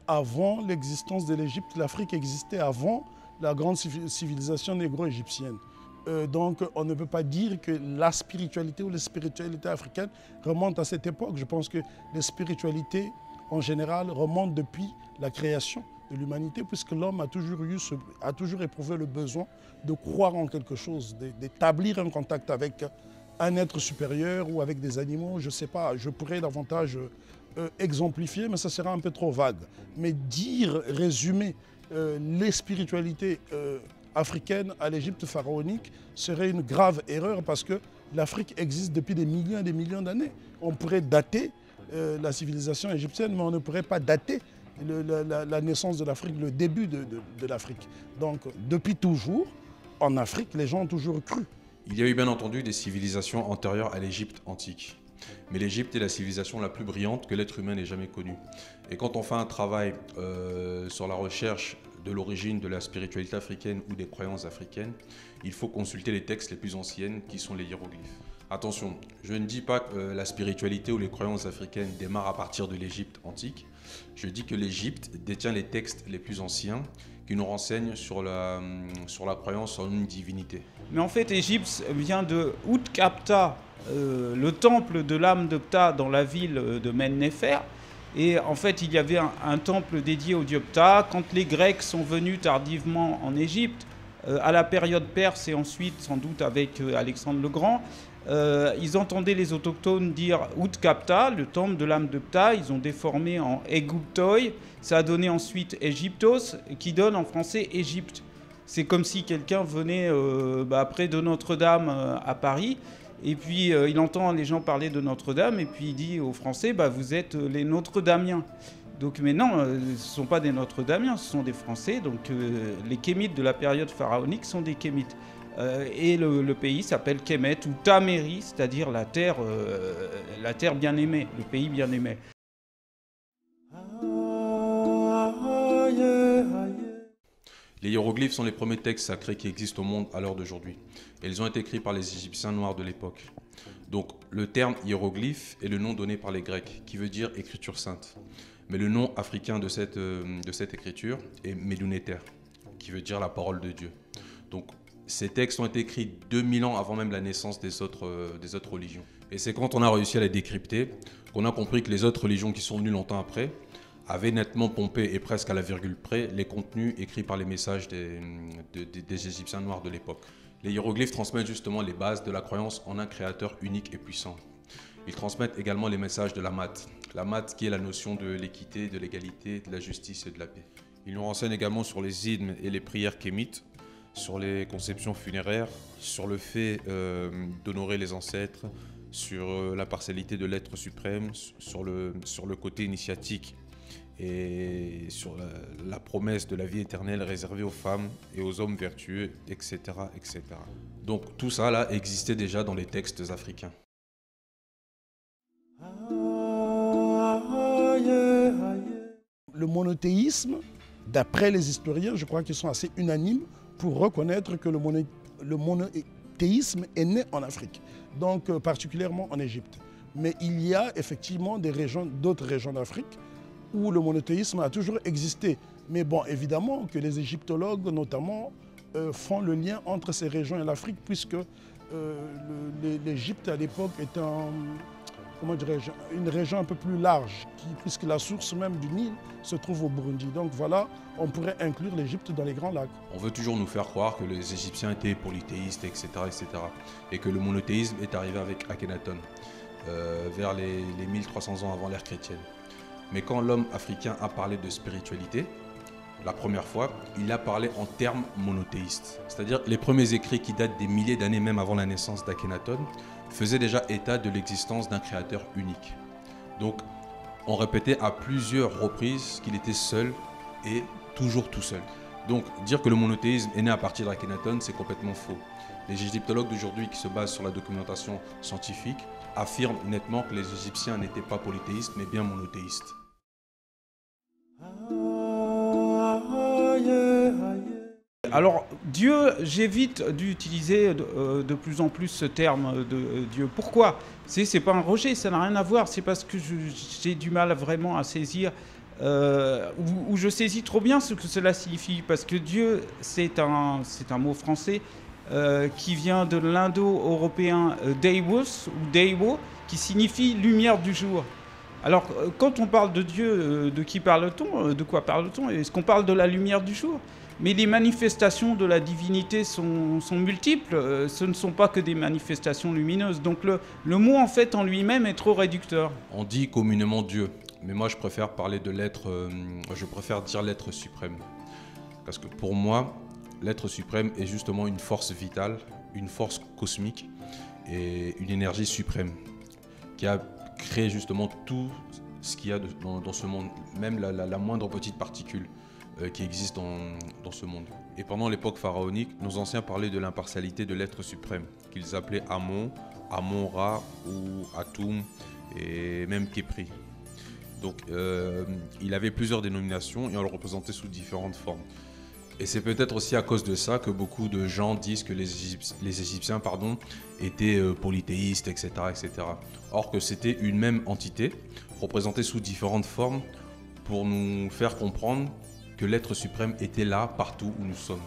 avant l'existence de l'Égypte. L'Afrique existait avant la grande civilisation négro-égyptienne. Donc on ne peut pas dire que la spiritualité ou les spiritualités africaines remontent à cette époque. Je pense que les spiritualités en général remontent depuis la création de l'humanité, puisque l'homme a toujours éprouvé le besoin de croire en quelque chose, d'établir un contact avec un être supérieur ou avec des animaux. Je ne sais pas, je pourrais davantage exemplifier, mais ça sera un peu trop vague. Mais résumer les spiritualités africaines à l'Égypte pharaonique serait une grave erreur, parce que l'Afrique existe depuis des millions et des millions d'années. On pourrait dater la civilisation égyptienne, mais on ne pourrait pas dater la naissance de l'Afrique, le début de l'Afrique. Donc, depuis toujours, en Afrique, les gens ont toujours cru. Il y a eu bien entendu des civilisations antérieures à l'Égypte antique. Mais l'Égypte est la civilisation la plus brillante que l'être humain n'ait jamais connue. Et quand on fait un travail sur la recherche de l'origine de la spiritualité africaine ou des croyances africaines, il faut consulter les textes les plus anciennes qui sont les hiéroglyphes. Attention, je ne dis pas que la spiritualité ou les croyances africaines démarrent à partir de l'Égypte antique. Je dis que l'Égypte détient les textes les plus anciens qui nous renseignent sur la croyance en une divinité. Mais en fait, l'Égypte vient de Outkapta, le temple de l'âme de Ptah dans la ville de Men-Nefer. Et en fait, il y avait un temple dédié au dieu Ptah. Quand les Grecs sont venus tardivement en Égypte, à la période perse et ensuite sans doute avec Alexandre le Grand, ils entendaient les autochtones dire Outkapta, le temple de l'âme de Ptah. Ils ont déformé en Aiguptoi. Ça a donné ensuite Égyptos, qui donne en français Égypte. C'est comme si quelqu'un venait près de Notre-Dame à Paris, et puis il entend les gens parler de Notre-Dame, et puis il dit aux Français, vous êtes les Notre-Damiens. Donc, mais non, ce ne sont pas des Notre-Damiens, ce sont des Français. Donc les Kémites de la période pharaonique sont des Kémites. Et le pays s'appelle Kémet ou Taméri, c'est-à-dire la terre bien-aimée, le pays bien-aimé. Les hiéroglyphes sont les premiers textes sacrés qui existent au monde à l'heure d'aujourd'hui. Et ils ont été écrits par les Égyptiens noirs de l'époque. Donc le terme hiéroglyphe est le nom donné par les Grecs, qui veut dire écriture sainte. Mais le nom africain de cette écriture est Médunéter, qui veut dire la parole de Dieu. Donc ces textes ont été écrits 2000 ans avant même la naissance des autres religions. Et c'est quand on a réussi à les décrypter qu'on a compris que les autres religions qui sont venues longtemps après avaient nettement pompé, et presque à la virgule près, les contenus écrits par les messages des Égyptiens noirs de l'époque. Les hiéroglyphes transmettent justement les bases de la croyance en un créateur unique et puissant. Ils transmettent également les messages de la mat. La mat qui est la notion de l'équité, de l'égalité, de la justice et de la paix. Ils nous renseignent également sur les hymnes et les prières kémites, sur les conceptions funéraires, sur le fait d'honorer les ancêtres, sur la partialité de l'être suprême, sur le côté initiatique et sur la promesse de la vie éternelle réservée aux femmes et aux hommes vertueux, etc., etc. Donc tout ça là existait déjà dans les textes africains. Le monothéisme, d'après les historiens, je crois qu'ils sont assez unanimes pour reconnaître que le monothéisme est né en Afrique, donc particulièrement en Égypte. Mais il y a effectivement d'autres régions d'Afrique où le monothéisme a toujours existé. Mais bon, évidemment que les égyptologues notamment font le lien entre ces régions et l'Afrique, puisque l'Égypte à l'époque était une région un peu plus large, puisque la source même du Nil se trouve au Burundi. Donc voilà, on pourrait inclure l'Égypte dans les Grands Lacs. On veut toujours nous faire croire que les Égyptiens étaient polythéistes, etc., etc. Et que le monothéisme est arrivé avec Akhenaton, vers les 1300 ans avant l'ère chrétienne. Mais quand l'homme africain a parlé de spiritualité, la première fois, il a parlé en termes monothéistes. C'est-à-dire les premiers écrits qui datent des milliers d'années, même avant la naissance d'Akhenaton, faisaient déjà état de l'existence d'un créateur unique. Donc, on répétait à plusieurs reprises qu'il était seul et toujours tout seul. Donc, dire que le monothéisme est né à partir d'Akhenaton, c'est complètement faux. Les égyptologues d'aujourd'hui qui se basent sur la documentation scientifique affirment nettement que les Égyptiens n'étaient pas polythéistes, mais bien monothéistes. Alors, Dieu, j'évite d'utiliser de plus en plus ce terme de Dieu. Pourquoi ? C'est pas un rejet, ça n'a rien à voir. C'est parce que j'ai du mal vraiment à saisir où je saisis trop bien ce que cela signifie, parce que Dieu, c'est un mot français qui vient de l'indo-européen Deus ou Deivo, qui signifie lumière du jour. Alors, quand on parle de Dieu, de qui parle-t-on? De quoi parle-t-on? Est-ce qu'on parle de la lumière du jour? Mais les manifestations de la divinité sont multiples, ce ne sont pas que des manifestations lumineuses. Donc le mot, en fait, en lui-même est trop réducteur. On dit communément Dieu, mais moi je préfère parler de l'être, je préfère dire l'être suprême. Parce que pour moi, l'être suprême est justement une force vitale, une force cosmique et une énergie suprême qui a créé justement tout ce qu'il y a dans ce monde, même la moindre petite particule qui existe dans ce monde. Et pendant l'époque pharaonique, nos anciens parlaient de l'impartialité de l'être suprême, qu'ils appelaient Amon, Amon-Ra ou Atum et même Kepri. Donc il avait plusieurs dénominations et on le représentait sous différentes formes. Et c'est peut-être aussi à cause de ça que beaucoup de gens disent que les Égyptiens étaient polythéistes, etc., etc. Or que c'était une même entité, représentée sous différentes formes, pour nous faire comprendre que l'être suprême était là, partout où nous sommes.